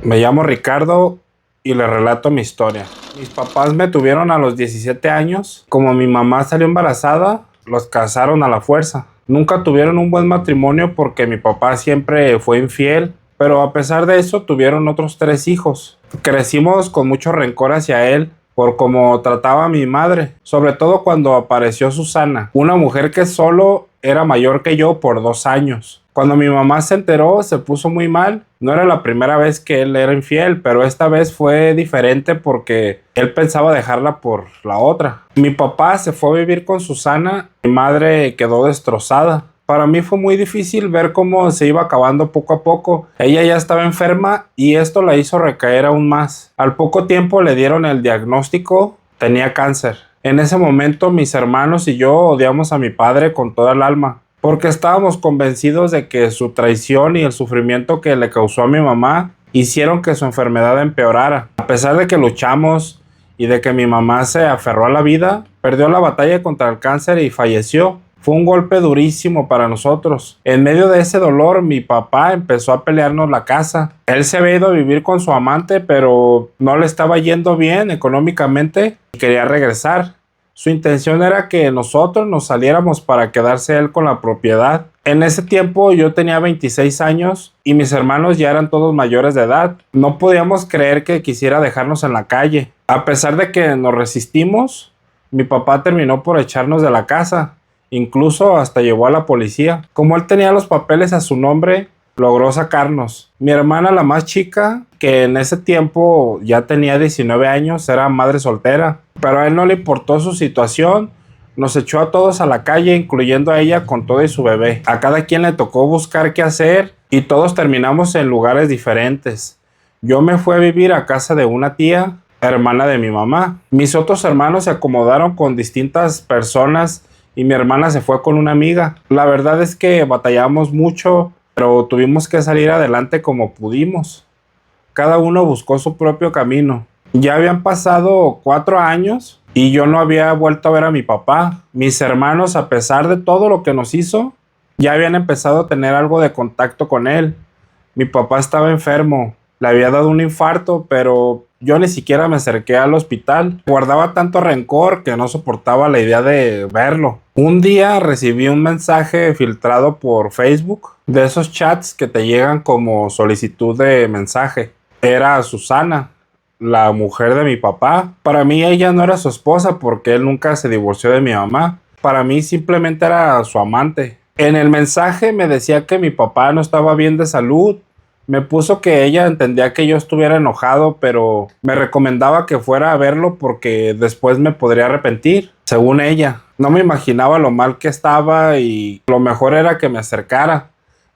Me llamo Ricardo y le relato mi historia. Mis papás me tuvieron a los 17 años. Como mi mamá salió embarazada, los casaron a la fuerza. Nunca tuvieron un buen matrimonio porque mi papá siempre fue infiel, pero a pesar de eso tuvieron otros 3 hijos. Crecimos con mucho rencor hacia él por cómo trataba a mi madre, sobre todo cuando apareció Susana, una mujer que solo era mayor que yo por 2 años. Cuando mi mamá se enteró, se puso muy mal. No era la primera vez que él era infiel, pero esta vez fue diferente porque él pensaba dejarla por la otra. Mi papá se fue a vivir con Susana, mi madre quedó destrozada. Para mí fue muy difícil ver cómo se iba acabando poco a poco. Ella ya estaba enferma y esto la hizo recaer aún más. Al poco tiempo le dieron el diagnóstico, tenía cáncer. En ese momento mis hermanos y yo odiamos a mi padre con toda el alma, porque estábamos convencidos de que su traición y el sufrimiento que le causó a mi mamá hicieron que su enfermedad empeorara. A pesar de que luchamos y de que mi mamá se aferró a la vida, perdió la batalla contra el cáncer y falleció. Fue un golpe durísimo para nosotros. En medio de ese dolor, mi papá empezó a pelearnos la casa. Él se había ido a vivir con su amante, pero no le estaba yendo bien económicamente y quería regresar. Su intención era que nosotros nos saliéramos para quedarse él con la propiedad. En ese tiempo yo tenía 26 años y mis hermanos ya eran todos mayores de edad. No podíamos creer que quisiera dejarnos en la calle. A pesar de que nos resistimos, mi papá terminó por echarnos de la casa. Incluso hasta llevó a la policía. Como él tenía los papeles a su nombre, logró sacarnos. Mi hermana, la más chica, que en ese tiempo ya tenía 19 años, era madre soltera, pero a él no le importó su situación. Nos echó a todos a la calle, incluyendo a ella con todo y su bebé. A cada quien le tocó buscar qué hacer y todos terminamos en lugares diferentes. Yo me fui a vivir a casa de una tía, hermana de mi mamá. Mis otros hermanos se acomodaron con distintas personas y mi hermana se fue con una amiga. La verdad es que batallamos mucho, pero tuvimos que salir adelante como pudimos. Cada uno buscó su propio camino. Ya habían pasado 4 años y yo no había vuelto a ver a mi papá. Mis hermanos, a pesar de todo lo que nos hizo, ya habían empezado a tener algo de contacto con él. Mi papá estaba enfermo, le había dado un infarto, pero yo ni siquiera me acerqué al hospital. Guardaba tanto rencor que no soportaba la idea de verlo. Un día recibí un mensaje filtrado por Facebook, de esos chats que te llegan como solicitud de mensaje. Era Susana, la mujer de mi papá. Para mí ella no era su esposa porque él nunca se divorció de mi mamá. Para mí simplemente era su amante. En el mensaje me decía que mi papá no estaba bien de salud. Me puso que ella entendía que yo estuviera enojado, pero me recomendaba que fuera a verlo porque después me podría arrepentir, según ella. No me imaginaba lo mal que estaba y lo mejor era que me acercara.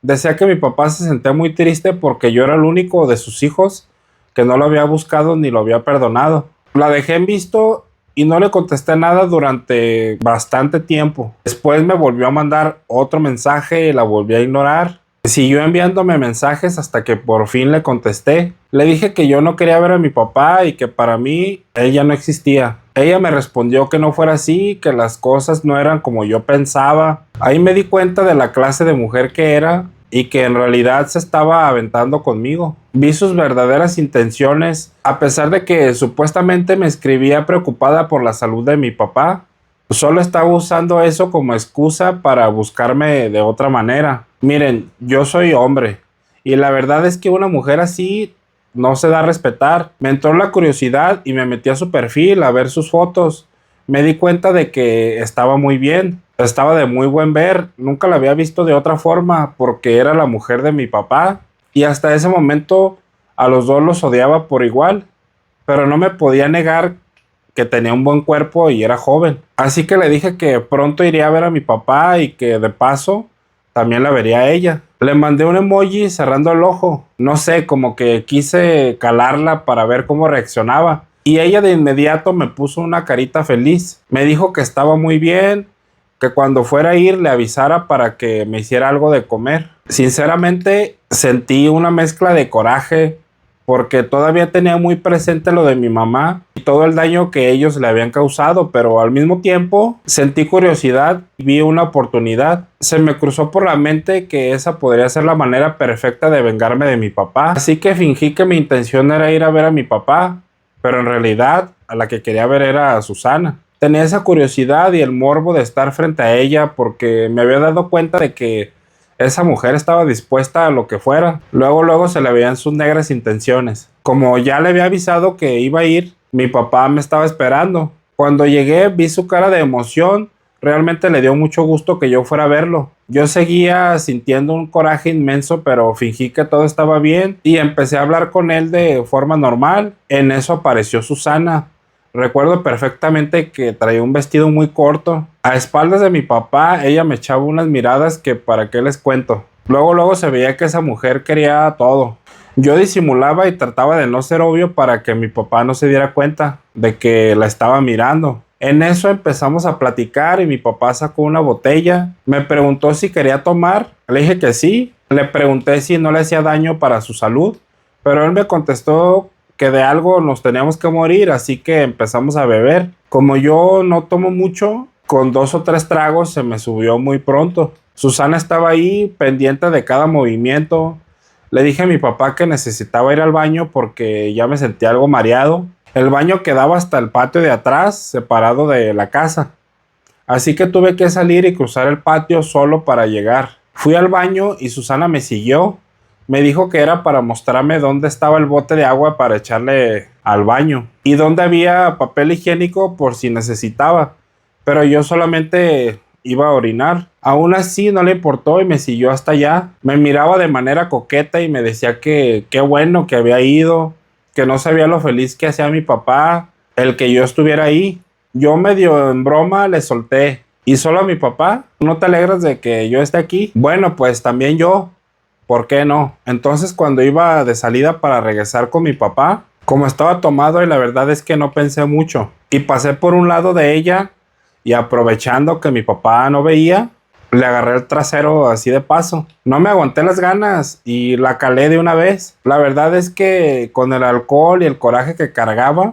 Decía que mi papá se sentía muy triste porque yo era el único de sus hijos que no lo había buscado ni lo había perdonado. La dejé en visto y no le contesté nada durante bastante tiempo. Después me volvió a mandar otro mensaje y la volví a ignorar. Siguió enviándome mensajes hasta que por fin le contesté. Le dije que yo no quería ver a mi papá y que para mí él ya no existía. Ella me respondió que no fuera así, que las cosas no eran como yo pensaba. Ahí me di cuenta de la clase de mujer que era y que en realidad se estaba aventando conmigo. Vi sus verdaderas intenciones. A pesar de que supuestamente me escribía preocupada por la salud de mi papá, solo estaba usando eso como excusa para buscarme de otra manera. Miren, yo soy hombre y la verdad es que una mujer así no se da a respetar. Me entró la curiosidad y me metí a su perfil a ver sus fotos. Me di cuenta de que estaba muy bien, estaba de muy buen ver. Nunca la había visto de otra forma porque era la mujer de mi papá y hasta ese momento a los dos los odiaba por igual, pero no me podía negar que tenía un buen cuerpo y era joven. Así que le dije que pronto iría a ver a mi papá y que de paso también la vería a ella. Le mandé un emoji cerrando el ojo. No sé, como que quise calarla para ver cómo reaccionaba. Y ella de inmediato me puso una carita feliz. Me dijo que estaba muy bien, que cuando fuera a ir le avisara para que me hiciera algo de comer. Sinceramente sentí una mezcla de coraje, porque todavía tenía muy presente lo de mi mamá y todo el daño que ellos le habían causado, pero al mismo tiempo sentí curiosidad y vi una oportunidad. Se me cruzó por la mente que esa podría ser la manera perfecta de vengarme de mi papá, así que fingí que mi intención era ir a ver a mi papá, pero en realidad a la que quería ver era a Susana. Tenía esa curiosidad y el morbo de estar frente a ella porque me había dado cuenta de que esa mujer estaba dispuesta a lo que fuera. Luego se le veían sus negras intenciones. Como ya le había avisado que iba a ir, mi papá me estaba esperando. Cuando llegué vi su cara de emoción. Realmente le dio mucho gusto que yo fuera a verlo. Yo seguía sintiendo un coraje inmenso, pero fingí que todo estaba bien y empecé a hablar con él de forma normal. En eso apareció Susana. Recuerdo perfectamente que traía un vestido muy corto. A espaldas de mi papá, ella me echaba unas miradas que para qué les cuento. Luego se veía que esa mujer quería todo. Yo disimulaba y trataba de no ser obvio para que mi papá no se diera cuenta de que la estaba mirando. En eso empezamos a platicar y mi papá sacó una botella. Me preguntó si quería tomar. Le dije que sí. Le pregunté si no le hacía daño para su salud, pero él me contestó que de algo nos teníamos que morir, así que empezamos a beber. Como yo no tomo mucho, con 2 o 3 tragos se me subió muy pronto. Susana estaba ahí pendiente de cada movimiento. Le dije a mi papá que necesitaba ir al baño porque ya me sentía algo mareado. El baño quedaba hasta el patio de atrás, separado de la casa. Así que tuve que salir y cruzar el patio solo para llegar. Fui al baño y Susana me siguió. Me dijo que era para mostrarme dónde estaba el bote de agua para echarle al baño y dónde había papel higiénico por si necesitaba, pero yo solamente iba a orinar. Aún así no le importó y me siguió hasta allá. Me miraba de manera coqueta y me decía que qué bueno que había ido, que no sabía lo feliz que hacía mi papá el que yo estuviera ahí. Yo medio en broma le solté: ¿y solo a mi papá? ¿No te alegras de que yo esté aquí? Bueno, pues también yo. ¿Por qué no? Entonces cuando iba de salida para regresar con mi papá, como estaba tomado y la verdad es que no pensé mucho, y pasé por un lado de ella y aprovechando que mi papá no veía, le agarré el trasero así de paso. No me aguanté las ganas y la calé de una vez. La verdad es que con el alcohol y el coraje que cargaba,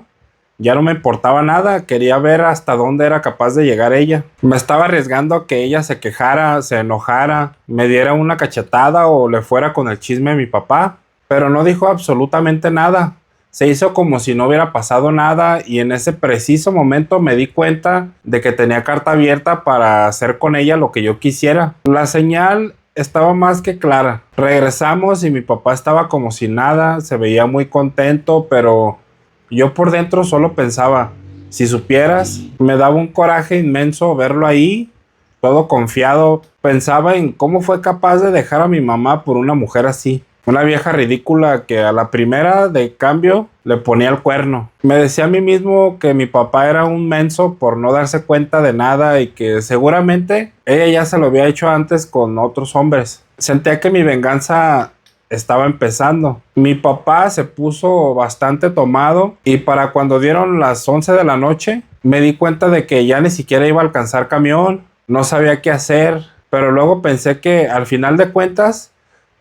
ya no me importaba nada, quería ver hasta dónde era capaz de llegar ella. Me estaba arriesgando a que ella se quejara, se enojara, me diera una cachetada o le fuera con el chisme a mi papá, pero no dijo absolutamente nada. Se hizo como si no hubiera pasado nada y en ese preciso momento me di cuenta de que tenía carta abierta para hacer con ella lo que yo quisiera. La señal estaba más que clara. Regresamos y mi papá estaba como si nada, se veía muy contento, pero yo por dentro solo pensaba: si supieras, me daba un coraje inmenso verlo ahí, todo confiado. Pensaba en cómo fue capaz de dejar a mi mamá por una mujer así. Una vieja ridícula que a la primera de cambio le ponía el cuerno. Me decía a mí mismo que mi papá era un menso por no darse cuenta de nada y que seguramente ella ya se lo había hecho antes con otros hombres. Sentía que mi venganza estaba empezando. Mi papá se puso bastante tomado y para cuando dieron las 11 de la noche me di cuenta de que ya ni siquiera iba a alcanzar camión. No sabía qué hacer, pero luego pensé que al final de cuentas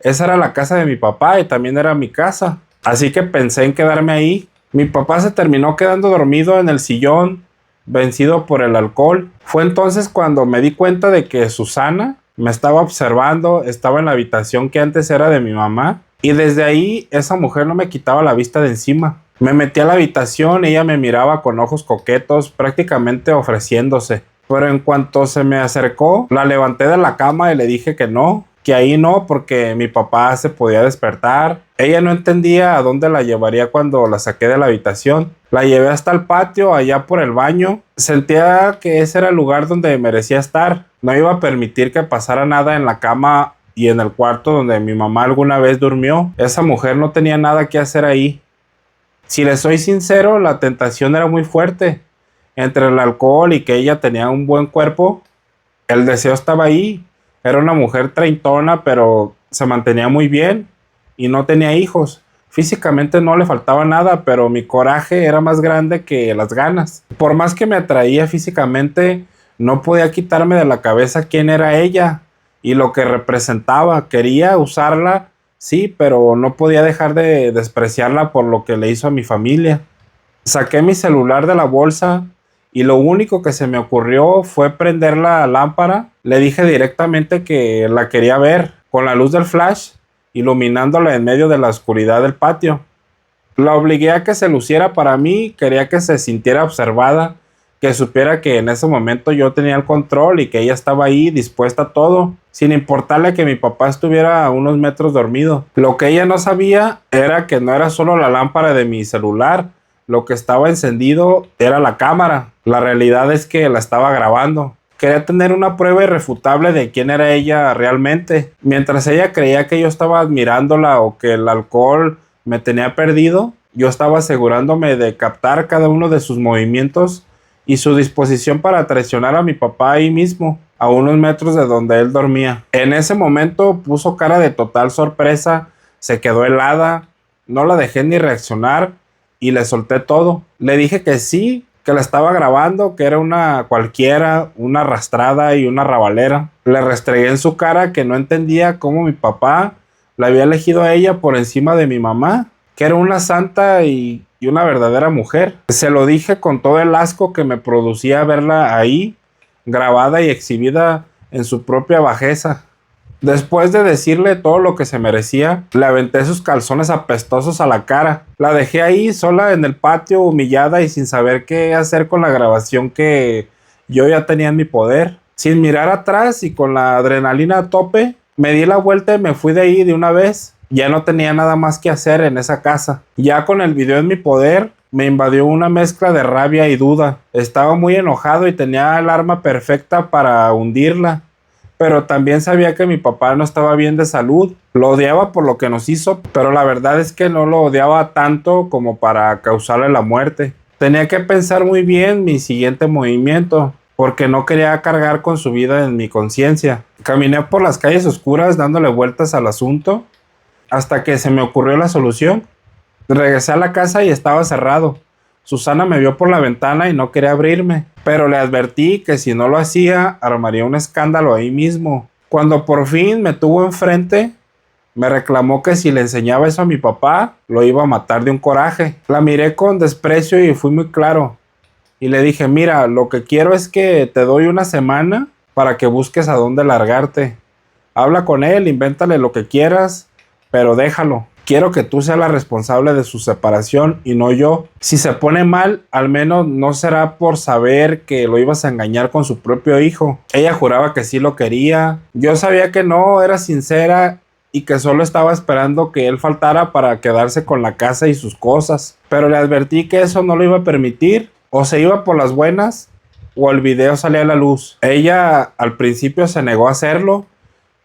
esa era la casa de mi papá y también era mi casa. Así que pensé en quedarme ahí. Mi papá se terminó quedando dormido en el sillón, vencido por el alcohol. Fue entonces cuando me di cuenta de que Susana me estaba observando, estaba en la habitación que antes era de mi mamá. Y desde ahí esa mujer no me quitaba la vista de encima. Me metí a la habitación y ella me miraba con ojos coquetos, prácticamente ofreciéndose. Pero en cuanto se me acercó, la levanté de la cama y le dije que no, que ahí no, porque mi papá se podía despertar. Ella no entendía a dónde la llevaría cuando la saqué de la habitación. La llevé hasta el patio, allá por el baño. Sentía que ese era el lugar donde merecía estar. No iba a permitir que pasara nada en la cama y en el cuarto donde mi mamá alguna vez durmió. Esa mujer no tenía nada que hacer ahí. Si les soy sincero, la tentación era muy fuerte. Entre el alcohol y que ella tenía un buen cuerpo, el deseo estaba ahí. Era una mujer treintona, pero se mantenía muy bien y no tenía hijos. Físicamente no le faltaba nada, pero mi coraje era más grande que las ganas. Por más que me atraía físicamente, no podía quitarme de la cabeza quién era ella y lo que representaba. Quería usarla Sí, pero no podía dejar de despreciarla por lo que le hizo a mi familia. Saqué mi celular de la bolsa y lo único que se me ocurrió fue prender la lámpara. Le dije directamente que la quería ver, con la luz del flash, iluminándola en medio de la oscuridad del patio. La obligué a que se luciera para mí, quería que se sintiera observada, que supiera que en ese momento yo tenía el control y que ella estaba ahí dispuesta a todo, sin importarle que mi papá estuviera a unos metros dormido. Lo que ella no sabía era que no era solo la lámpara de mi celular, lo que estaba encendido era la cámara. La realidad es que la estaba grabando. Quería tener una prueba irrefutable de quién era ella realmente. Mientras ella creía que yo estaba admirándola o que el alcohol me tenía perdido, yo estaba asegurándome de captar cada uno de sus movimientos y su disposición para traicionar a mi papá ahí mismo, a unos metros de donde él dormía. En ese momento puso cara de total sorpresa, se quedó helada, no la dejé ni reaccionar y le solté todo. Le dije que sí, que la estaba grabando, que era una cualquiera, una arrastrada y una rabalera. Le restregué en su cara que no entendía cómo mi papá la había elegido a ella por encima de mi mamá, que era una santa y una verdadera mujer. Se lo dije con todo el asco que me producía verla ahí, grabada y exhibida en su propia bajeza. Después de decirle todo lo que se merecía, le aventé sus calzones apestosos a la cara. La dejé ahí sola en el patio, humillada y sin saber qué hacer con la grabación que yo ya tenía en mi poder. Sin mirar atrás y con la adrenalina a tope, me di la vuelta y me fui de ahí de una vez. Ya no tenía nada más que hacer en esa casa. Ya con el video en mi poder, me invadió una mezcla de rabia y duda. Estaba muy enojado y tenía el arma perfecta para hundirla. Pero también sabía que mi papá no estaba bien de salud. Lo odiaba por lo que nos hizo, pero la verdad es que no lo odiaba tanto como para causarle la muerte. Tenía que pensar muy bien mi siguiente movimiento, porque no quería cargar con su vida en mi conciencia. Caminé por las calles oscuras dándole vueltas al asunto, hasta que se me ocurrió la solución. Regresé a la casa y estaba cerrado. Susana me vio por la ventana y no quería abrirme, pero le advertí que si no lo hacía, armaría un escándalo ahí mismo. Cuando por fin me tuvo enfrente, me reclamó que si le enseñaba eso a mi papá, lo iba a matar de un coraje. La miré con desprecio y fui muy claro. Y le dije, mira, lo que quiero es que te doy una semana para que busques a dónde largarte. Habla con él, invéntale lo que quieras, pero déjalo. Quiero que tú seas la responsable de su separación y no yo. Si se pone mal, al menos no será por saber que lo ibas a engañar con su propio hijo. Ella juraba que sí lo quería. Yo sabía que no, era sincera y que solo estaba esperando que él faltara para quedarse con la casa y sus cosas. Pero le advertí que eso no lo iba a permitir. O se iba por las buenas o el video salía a la luz. Ella al principio se negó a hacerlo,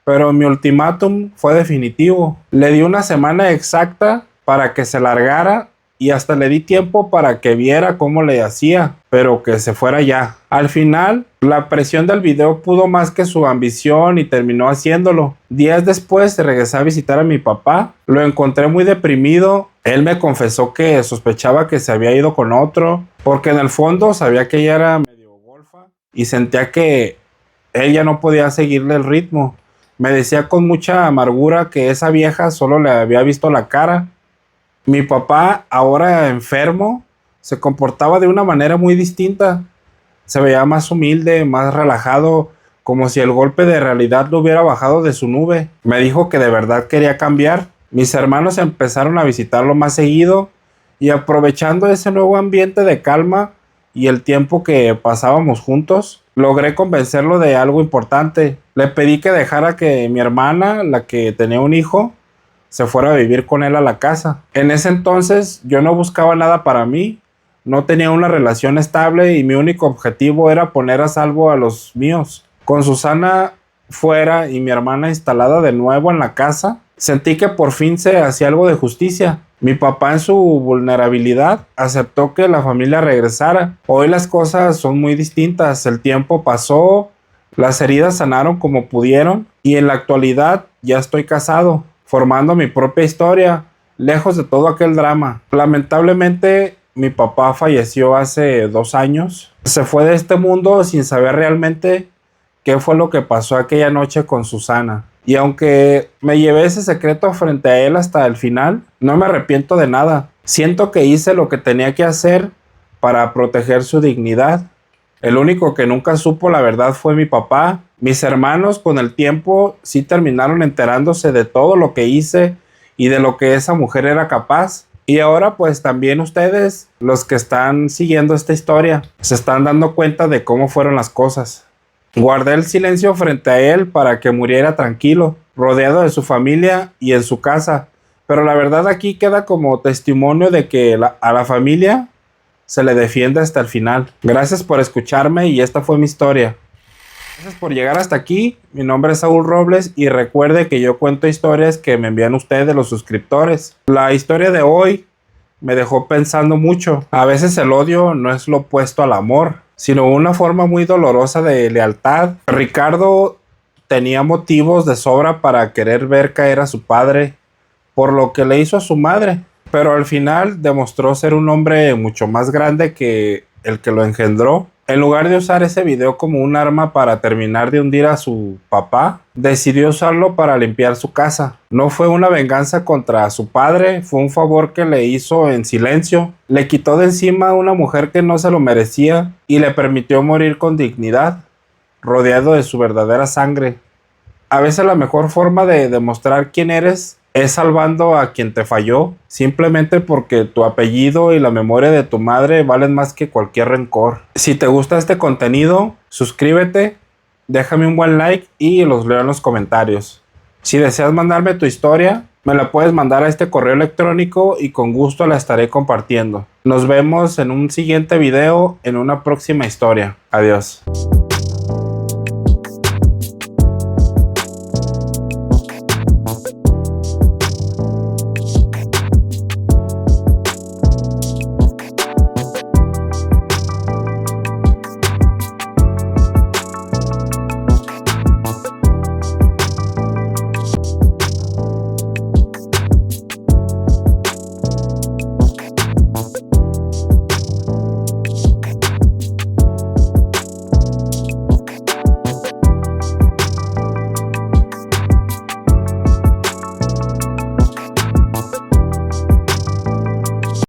pero mi ultimátum fue definitivo. Le di una semana exacta para que se largara y hasta le di tiempo para que viera cómo le hacía, pero que se fuera ya. Al final, la presión del video pudo más que su ambición y terminó haciéndolo. Días después regresé a visitar a mi papá. Lo encontré muy deprimido. Él me confesó que sospechaba que se había ido con otro, porque en el fondo sabía que ella era medio golfa y sentía que él ya no podía seguirle el ritmo. Me decía con mucha amargura que esa vieja solo le había visto la cara. Mi papá, ahora enfermo, se comportaba de una manera muy distinta. Se veía más humilde, más relajado, como si el golpe de realidad lo hubiera bajado de su nube. Me dijo que de verdad quería cambiar. Mis hermanos empezaron a visitarlo más seguido y aprovechando ese nuevo ambiente de calma y el tiempo que pasábamos juntos, logré convencerlo de algo importante. Le pedí que dejara que mi hermana, la que tenía un hijo, se fuera a vivir con él a la casa. En ese entonces yo no buscaba nada para mí, no tenía una relación estable y mi único objetivo era poner a salvo a los míos. Con Susana fuera y mi hermana instalada de nuevo en la casa, sentí que por fin se hacía algo de justicia. Mi papá en su vulnerabilidad aceptó que la familia regresara. Hoy las cosas son muy distintas, el tiempo pasó, las heridas sanaron como pudieron y en la actualidad ya estoy casado, formando mi propia historia, lejos de todo aquel drama. Lamentablemente mi papá falleció hace 2 años. Se fue de este mundo sin saber realmente qué fue lo que pasó aquella noche con Susana. Y aunque me llevé ese secreto frente a él hasta el final, no me arrepiento de nada. Siento que hice lo que tenía que hacer para proteger su dignidad. El único que nunca supo la verdad fue mi papá. Mis hermanos con el tiempo sí terminaron enterándose de todo lo que hice y de lo que esa mujer era capaz. Y ahora pues también ustedes, los que están siguiendo esta historia, se están dando cuenta de cómo fueron las cosas. Guardé el silencio frente a él para que muriera tranquilo, rodeado de su familia y en su casa. Pero la verdad aquí queda como testimonio de que a la familia se le defiende hasta el final. Gracias por escucharme y esta fue mi historia. Gracias por llegar hasta aquí. Mi nombre es Saúl Robles y recuerde que yo cuento historias que me envían ustedes, los suscriptores. La historia de hoy me dejó pensando mucho. A veces el odio no es lo opuesto al amor, sino una forma muy dolorosa de lealtad. Ricardo tenía motivos de sobra para querer ver caer a su padre por lo que le hizo a su madre, pero al final demostró ser un hombre mucho más grande que el que lo engendró. En lugar de usar ese video como un arma para terminar de hundir a su papá, decidió usarlo para limpiar su casa. No fue una venganza contra su padre, fue un favor que le hizo en silencio. Le quitó de encima a una mujer que no se lo merecía y le permitió morir con dignidad, rodeado de su verdadera sangre. A veces la mejor forma de demostrar quién eres es salvando a quien te falló, simplemente porque tu apellido y la memoria de tu madre valen más que cualquier rencor. Si te gusta este contenido, suscríbete, déjame un buen like y los leo en los comentarios. Si deseas mandarme tu historia, me la puedes mandar a este correo electrónico y con gusto la estaré compartiendo. Nos vemos en un siguiente video, en una próxima historia. Adiós.